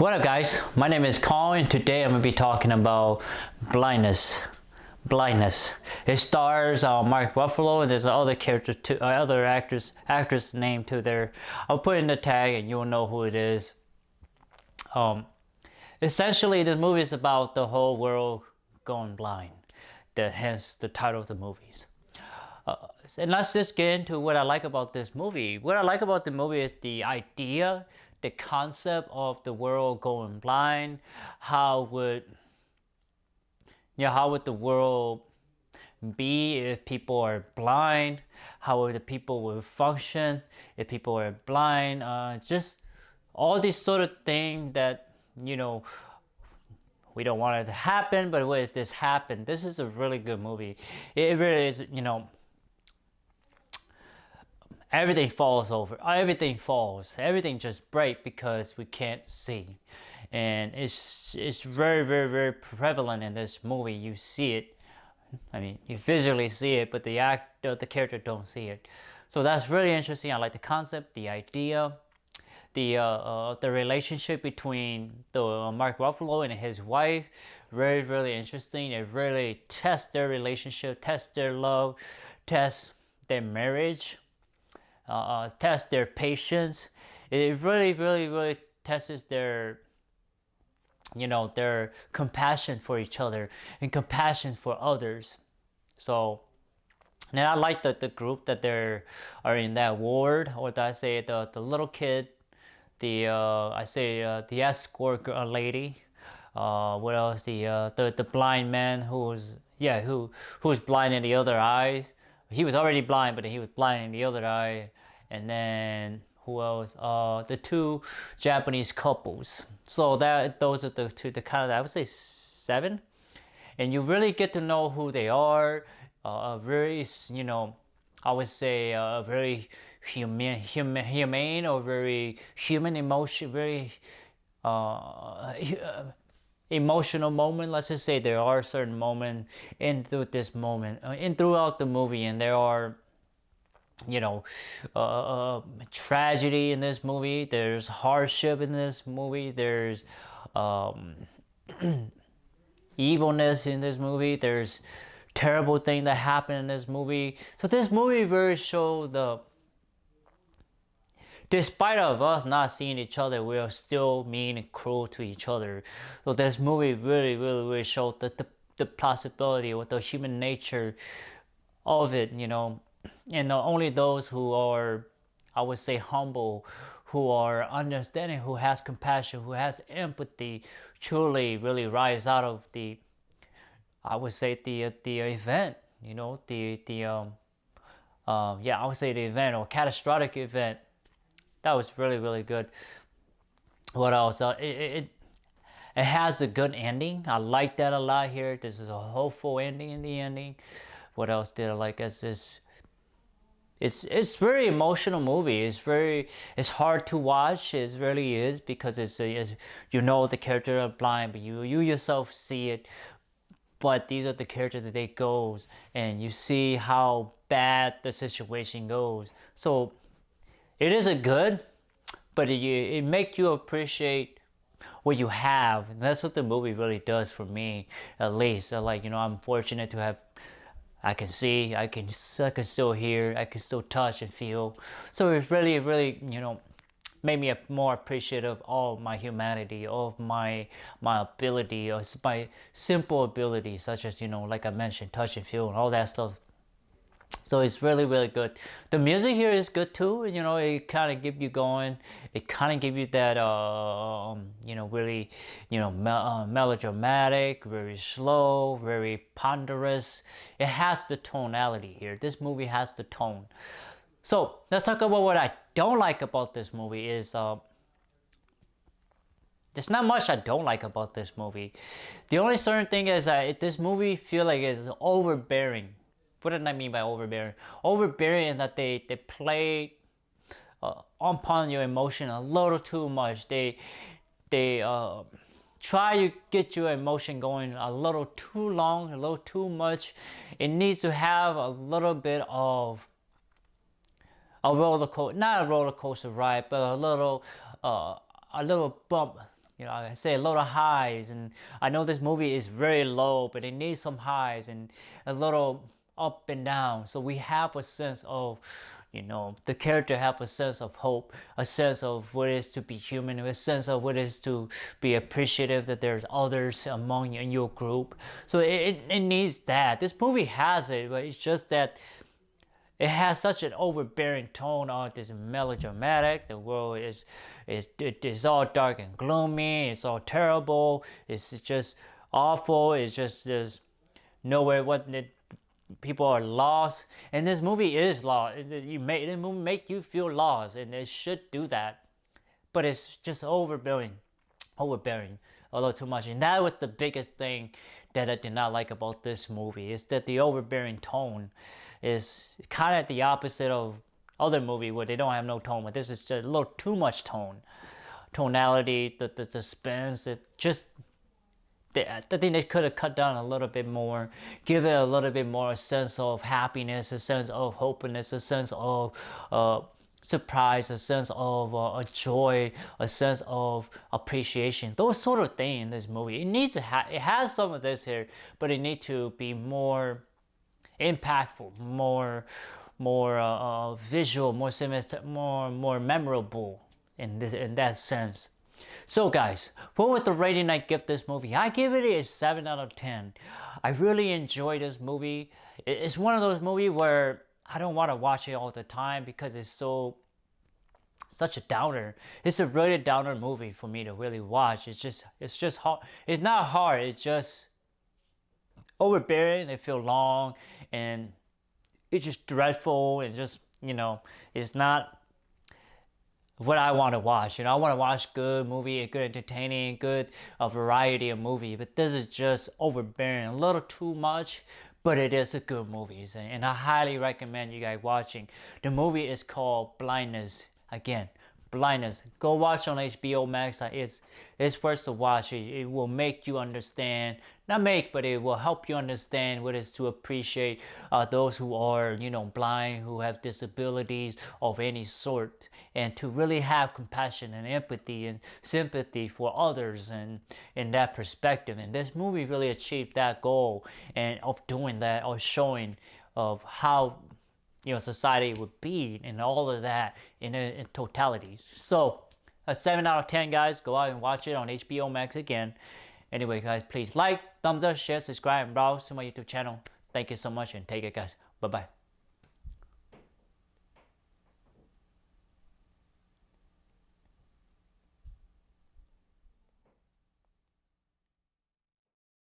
What up, guys? My name is Kong, and today I'm gonna be talking about Blindness. Blindness. It stars Mark Ruffalo, and there's other characters, other actress named to there. I'll put in the tag, and you'll know who it is. Essentially, the movie is about the whole world going blind. Hence the title of the movies. And let's just get into what I like about this movie. What I like about the movie is the idea, the concept of the world going blind. How would the world be if people are blind? How would the people will function if people are blind? Just all these sort of things that we don't want it to happen, but what if this happened? This is a really good movie. It really is. Everything falls over. Everything falls. Everything just breaks because we can't see, and it's very, very, very prevalent in this movie. You see it. I mean, you visually see it, but the character don't see it. So that's really interesting. I like the concept, the idea, the relationship between the Mark Ruffalo and his wife. Very, really interesting. It really tests their relationship, tests their love, tests their marriage. Test their patience. It really, really, really tests their compassion for each other and compassion for others. So, and I like the group that they are in that ward, or that I say the little kid, the escort lady. What else? The blind man who's blind in the other eyes. He was already blind, but he was blind in the other eye. And then who else? The two Japanese couples. So those are the two. The kind of, I would say 7, and you really get to know who they are. Very I would say very humane or very human emotion, very emotional moment. Let's just say there are certain moments throughout the movie, and there are tragedy in this movie. There's hardship in this movie. There's evilness in this movie. There's terrible things that happen in this movie. So this movie really shows despite of us not seeing each other, we are still mean and cruel to each other. So this movie really, really, really showed the possibility or the human nature of it, and only those who are, I would say, humble, who are understanding, who has compassion, who has empathy, truly really rise out of I would say the event, I would say the event or catastrophic event. That was really, really good. What else? It has a good ending. I like that a lot here. This is a hopeful ending in the ending. What else did I like? It's very emotional movie. It's hard to watch. It really is, because it's the character are blind, but you yourself see it. But these are the characters that they goes, and you see how bad the situation goes. So it is a good, but it makes you appreciate what you have. And that's what the movie really does for me, at least. I'm fortunate to have. I can see, I can still hear, I can still touch and feel. So it's really, really, made me more appreciative of my humanity, of my ability, or my simple abilities, such as, like I mentioned, touch and feel and all that stuff. So it's really, really good. The music here is good too. It kind of give you going. It kind of give you that, really, melodramatic, very slow, very ponderous. It has the tonality here. This movie has the tone. So let's talk about what I don't like about this movie. There's not much I don't like about this movie. The only certain thing is that this movie feel like it's overbearing. What did I mean by overbearing? Overbearing in that they play upon your emotion a little too much. They try to get your emotion going a little too long, a little too much. It needs to have a little bit of a roller coaster, not a roller coaster ride, but a little bump I say a lot of highs, and I know this movie is very low, but it needs some highs and a little up and down. So we have a sense of, the character have a sense of hope, a sense of what it is to be human, a sense of what it is to be appreciative that there's others among you in your group. So it needs that. This movie has it, but it's just that it has such an overbearing tone on it. It's melodramatic. The world is all dark and gloomy. It's all terrible. It's just awful. It's just there's nowhere. People are lost, and this movie is lost. This movie make you feel lost, and it should do that. But it's just overbearing a little too much, and that was the biggest thing that I did not like about this movie. Is that the overbearing tone is kind of the opposite of other movie where they don't have no tone, but this is just a little too much tonality, the suspense. It just, I think they could have cut down a little bit more, give it a little bit more a sense of happiness, a sense of hopefulness, a sense of surprise, a sense of a joy, a sense of appreciation. Those sort of things in this movie. It needs to it has some of this here, but it needs to be more impactful, more visual, more memorable in that sense. So guys, what was the rating I give this movie? I give it a 7 out of 10. I really enjoyed this movie. It's one of those movies where I don't want to watch it all the time because it's such a downer. It's a really downer movie for me to really watch. It's just hard. It's not hard. It's just overbearing. It feels long, and it's just dreadful, and just it's not what I want to watch. I want to watch good movie, good entertaining, good variety of movie. But this is just overbearing, a little too much. But it is a good movie, and I highly recommend you guys watching. The movie is called Blindness. Again, Blindness. Go watch on HBO Max. It's worth to watch. It will make you understand, but it will help you understand what it is to appreciate those who are, blind, who have disabilities of any sort, and to really have compassion and empathy and sympathy for others, and in that perspective. And this movie really achieved that goal, and of doing that, or showing of how society would be, and all of that in totality. So a 7 out of 10, guys. Go out and watch it on HBO Max again. Anyway, guys, please like, thumbs up, share, subscribe, and browse to my YouTube channel. Thank you so much, and take it, guys. Bye bye.